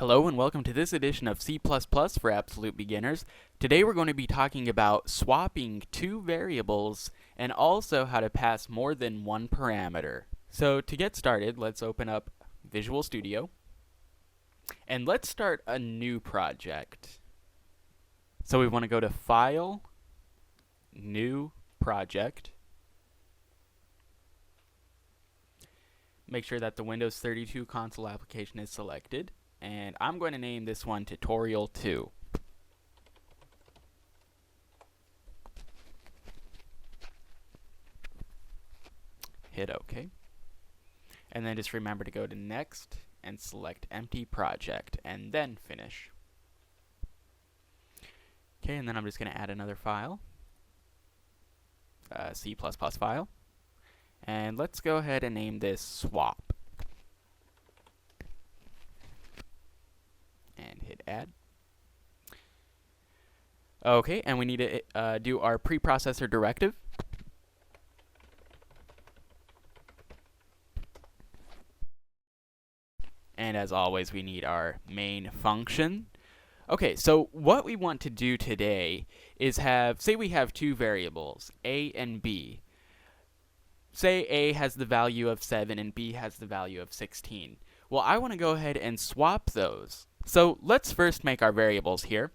Hello and welcome to this edition of C++ for Absolute Beginners. Today we're going to be talking about swapping two variables and also how to pass more than one parameter. So to get started, let's open up Visual Studio and let's start a new project. So we want to go to File, New Project. Make sure that the Windows 32 console application is selected. And I'm going to name this one Tutorial 2. Hit OK. And then just remember to go to Next and select Empty Project and then Finish. Okay, and then I'm just going to add another file, C++ file. And let's go ahead and name this Swap. And hit add. Okay, and we need to do our preprocessor directive. And as always, we need our main function. Okay, so what we want to do today is say we have two variables, a and b. Say a has the value of 7 and b has the value of 16. Well, I want to go ahead and swap those. So let's first make our variables here.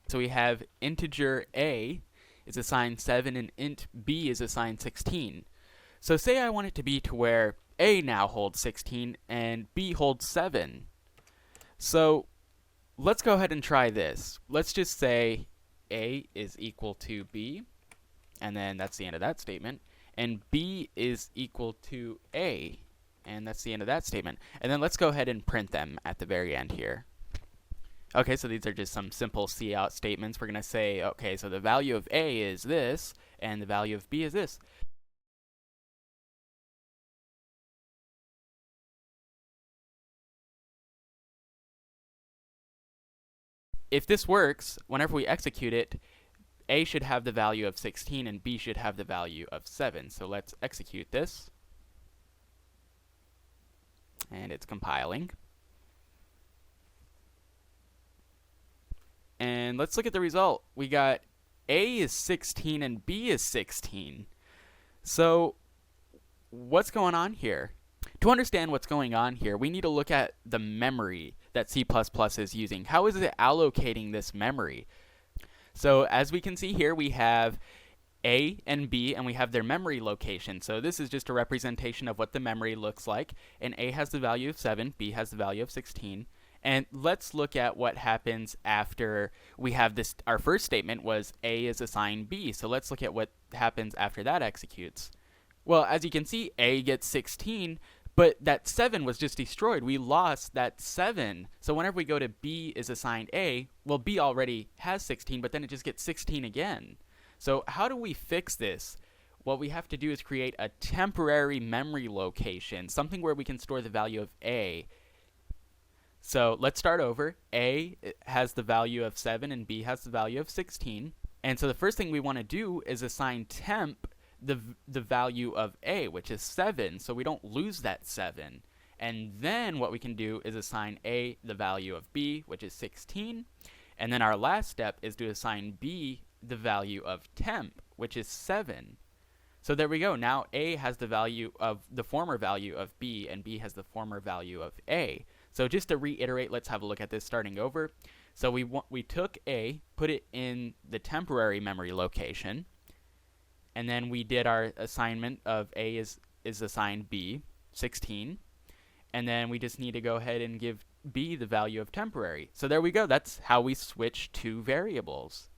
So we have integer a is assigned 7 and int b is assigned 16. So say I want it to be to where a now holds 16 and b holds 7. So let's go ahead and try this. Let's just say a is equal to b, and then that's the end of that statement, and b is equal to a. And that's the end of that statement. And then let's go ahead and print them at the very end here. Okay, so these are just some simple cout statements. We're going to say, okay, so the value of a is this, and the value of b is this. If this works, whenever we execute it, a should have the value of 16 and b should have the value of 7. So let's execute this. And it's compiling. And let's look at the result. We got a is 16 and b is 16. So what's going on here? To understand what's going on here, we need to look at the memory that C++ is using. How is it allocating this memory? So as we can see here, we have a and b, and we have their memory location. So this is just a representation of what the memory looks like. And a has the value of 7, b has the value of 16. And let's look at what happens after we have this. Our first statement was a is assigned b. So let's look at what happens after that executes. Well, as you can see, a gets 16, but that 7 was just destroyed. We lost that 7. So whenever we go to b is assigned a, well, b already has 16, but then it just gets 16 again. So how do we fix this? What we have to do is create a temporary memory location, something where we can store the value of a. So let's start over. A has the value of 7 and b has the value of 16. And so the first thing we want to do is assign temp the value of a, which is 7, so we don't lose that 7. And then what we can do is assign a the value of b, which is 16. And then our last step is to assign b the value of temp, which is 7. So there we go. Now a has the value of the former value of b, and b has the former value of a. So just to reiterate, let's have a look at this starting over. So we took a, put it in the temporary memory location, and then we did our assignment of a is assigned b, 16. And then we just need to go ahead and give b the value of temporary. So there we go. That's how we switch two variables.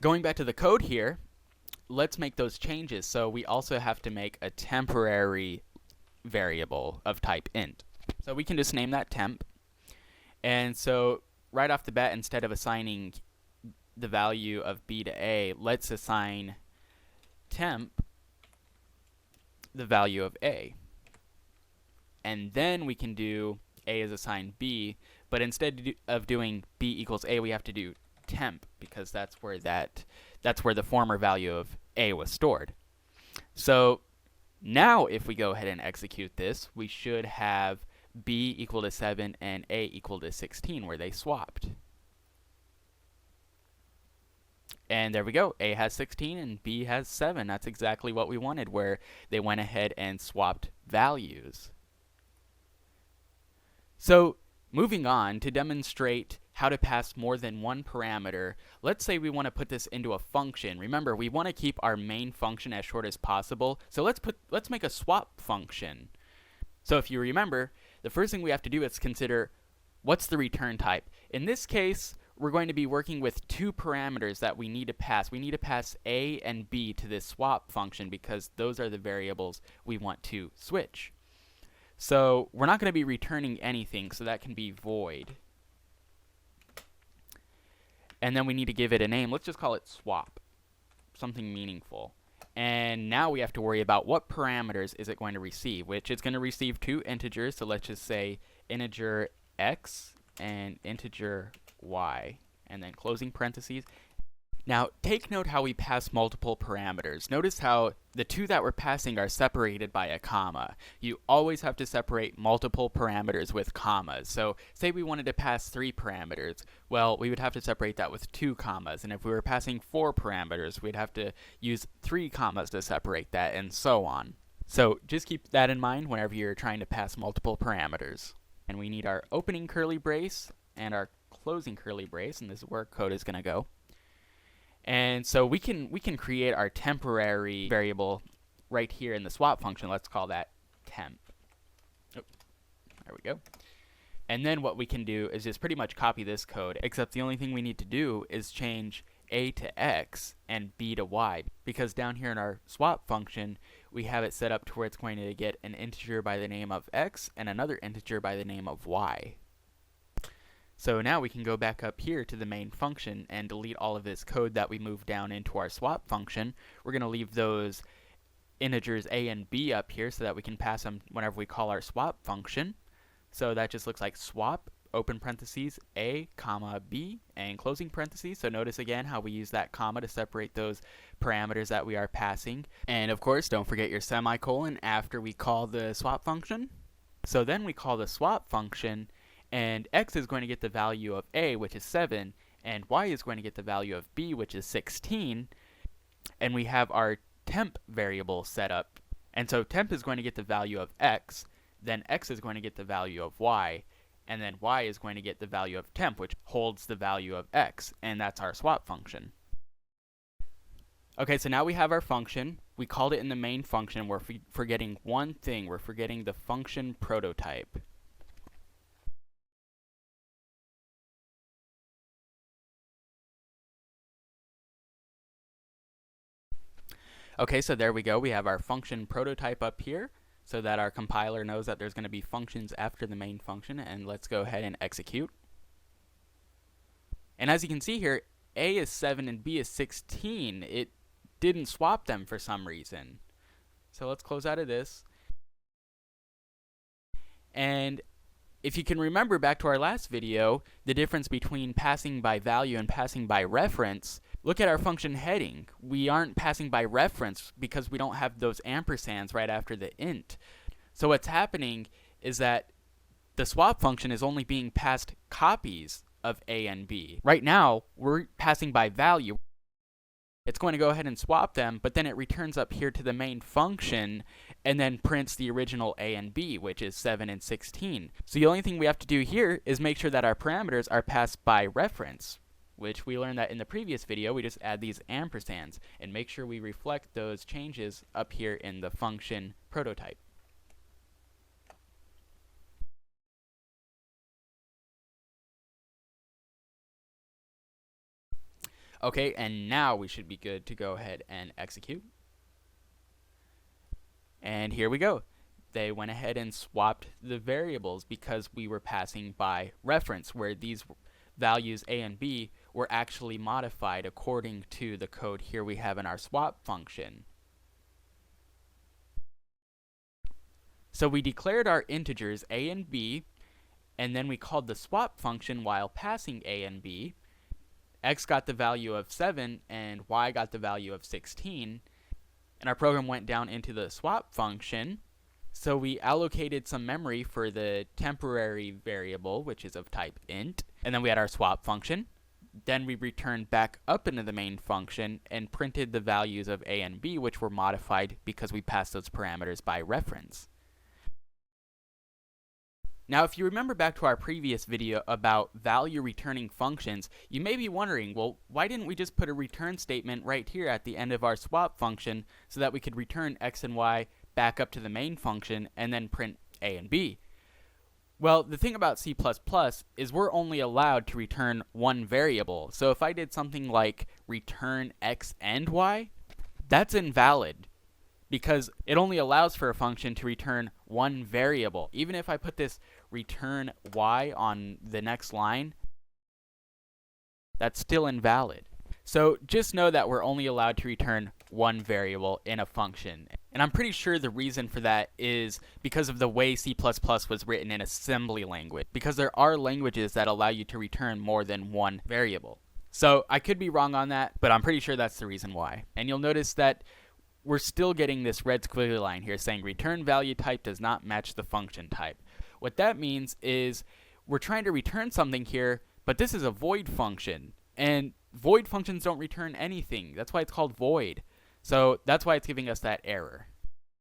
Going back to the code here, let's make those changes. So we also have to make a temporary variable of type int. So we can just name that temp. And so right off the bat, instead of assigning the value of b to a, let's assign temp the value of a. And then we can do a is assigned b, but instead of doing b equals a, we have to do temp, because that's where the former value of a was stored. So now if we go ahead and execute this, we should have b equal to 7 and a equal to 16, where they swapped. And there we go. A has 16 and B has 7. That's exactly what we wanted, where they went ahead and swapped values. So moving on to demonstrate how to pass more than one parameter, let's say we want to put this into a function. Remember, we want to keep our main function as short as possible. So let's make a swap function. So if you remember, the first thing we have to do is consider what's the return type. In this case, we're going to be working with two parameters that we need to pass. We need to pass a and b to this swap function because those are the variables we want to switch. So we're not going to be returning anything, so that can be void. And then we need to give it a name. Let's just call it swap, something meaningful. And now we have to worry about what parameters is it going to receive, which it's going to receive two integers. So let's just say integer x and integer y, and then closing parentheses. Now, take note how we pass multiple parameters. Notice how the two that we're passing are separated by a comma. You always have to separate multiple parameters with commas. So, say we wanted to pass 3 parameters. Well, we would have to separate that with 2 commas. And if we were passing 4 parameters, we'd have to use 3 commas to separate that, and so on. So, just keep that in mind whenever you're trying to pass multiple parameters. And we need our opening curly brace and our closing curly brace, and this is where code is going to go. And so we can create our temporary variable right here in the swap function. Let's call that temp. Oh, there we go. And then what we can do is just pretty much copy this code, except the only thing we need to do is change a to x and b to y, because down here in our swap function we have it set up to where it's going to get an integer by the name of x and another integer by the name of y. So now we can go back up here to the main function and delete all of this code that we moved down into our swap function. We're going to leave those integers a and b up here so that we can pass them whenever we call our swap function. So that just looks like swap, open parentheses, a, comma, b, and closing parentheses. So notice again how we use that comma to separate those parameters that we are passing. And of course, don't forget your semicolon after we call the swap function. So then we call the swap function, and x is going to get the value of a, which is 7, and y is going to get the value of b, which is 16, and we have our temp variable set up. And so temp is going to get the value of x, then x is going to get the value of y, and then y is going to get the value of temp, which holds the value of x, and that's our swap function. Okay, so now we have our function. We called it in the main function. We're forgetting one thing. We're forgetting the function prototype. Okay, so there we go. We have our function prototype up here so that our compiler knows that there's going to be functions after the main function, and let's go ahead and execute. And as you can see here, a is 7 and b is 16. It didn't swap them for some reason. So let's close out of this. And if you can remember back to our last video, the difference between passing by value and passing by reference, look at our function heading. We aren't passing by reference because we don't have those ampersands right after the int. So what's happening is that the swap function is only being passed copies of a and b. Right now, we're passing by value. It's going to go ahead and swap them, but then it returns up here to the main function and then prints the original a and b, which is 7 and 16. So the only thing we have to do here is make sure that our parameters are passed by reference, which we learned that in the previous video. We just add these ampersands and make sure we reflect those changes up here in the function prototype. Okay, and now we should be good to go ahead and execute. And here we go. They went ahead and swapped the variables because we were passing by reference, where these values a and b were actually modified according to the code here we have in our swap function. So we declared our integers a and b, and then we called the swap function while passing a and b. X got the value of 7 and y got the value of 16, and our program went down into the swap function So we allocated some memory for the temporary variable, which is of type int, and then we had our swap function. Then we returned back up into the main function and printed the values of a and b, which were modified because we passed those parameters by reference. Now, if you remember back to our previous video about value returning functions, you may be wondering, well, why didn't we just put a return statement right here at the end of our swap function so that we could return x and y back up to the main function and then print a and b? Well, the thing about C++ is we're only allowed to return one variable. So if I did something like return x and y, that's invalid because it only allows for a function to return one variable. Even if I put this return y on the next line, that's still invalid. So just know that we're only allowed to return one variable in a function. And I'm pretty sure the reason for that is because of the way C++ was written in assembly language, because there are languages that allow you to return more than one variable. So I could be wrong on that, but I'm pretty sure that's the reason why. And you'll notice that we're still getting this red squiggly line here saying return value type does not match the function type. What that means is we're trying to return something here, but this is a void function. And void functions don't return anything. That's why it's called void. So that's why it's giving us that error.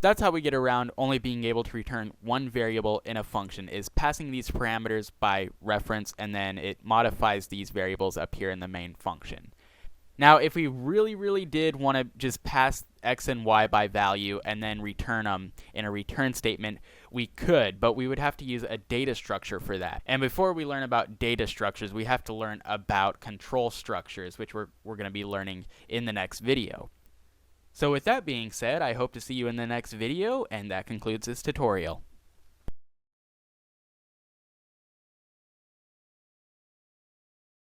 That's how we get around only being able to return one variable in a function, is passing these parameters by reference, and then it modifies these variables up here in the main function. Now, if we really did want to just pass x and y by value and then return them in a return statement, we could, but we would have to use a data structure for that. And before we learn about data structures, we have to learn about control structures, which we're going to be learning in the next video. So with that being said, I hope to see you in the next video, and that concludes this tutorial.